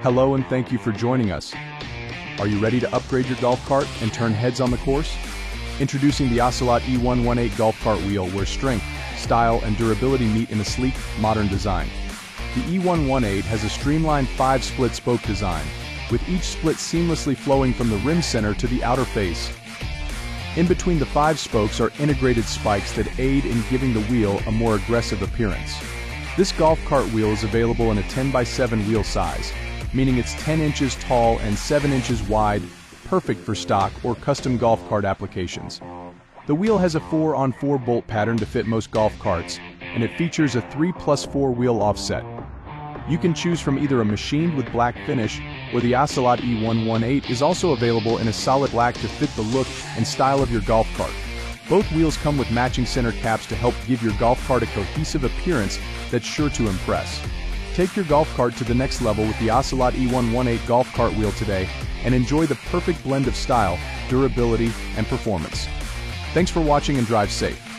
Hello and thank you for joining us. Are you ready to upgrade your golf cart and turn heads on the course? Introducing the Ocelot E118 golf cart wheel, where strength, style, and durability meet in a sleek, modern design. The E118 has a streamlined 5-split spoke design, with each split seamlessly flowing from the rim center to the outer face. In between the 5 spokes are integrated spikes that aid in giving the wheel a more aggressive appearance. This golf cart wheel is available in a 10x7 wheel size, meaning it's 10 inches tall and 7 inches wide, perfect for stock or custom golf cart applications. The wheel has a 4-on-4 bolt pattern to fit most golf carts, and it features a 3+4 wheel offset. You can choose from either a machined with black finish, or the Ocelot E118 is also available in a solid black to fit the look and style of your golf cart. Both wheels come with matching center caps to help give your golf cart a cohesive appearance that's sure to impress. Take your golf cart to the next level with the Ocelot E118 golf cart wheel today and enjoy the perfect blend of style, durability, and performance. Thanks for watching and drive safe.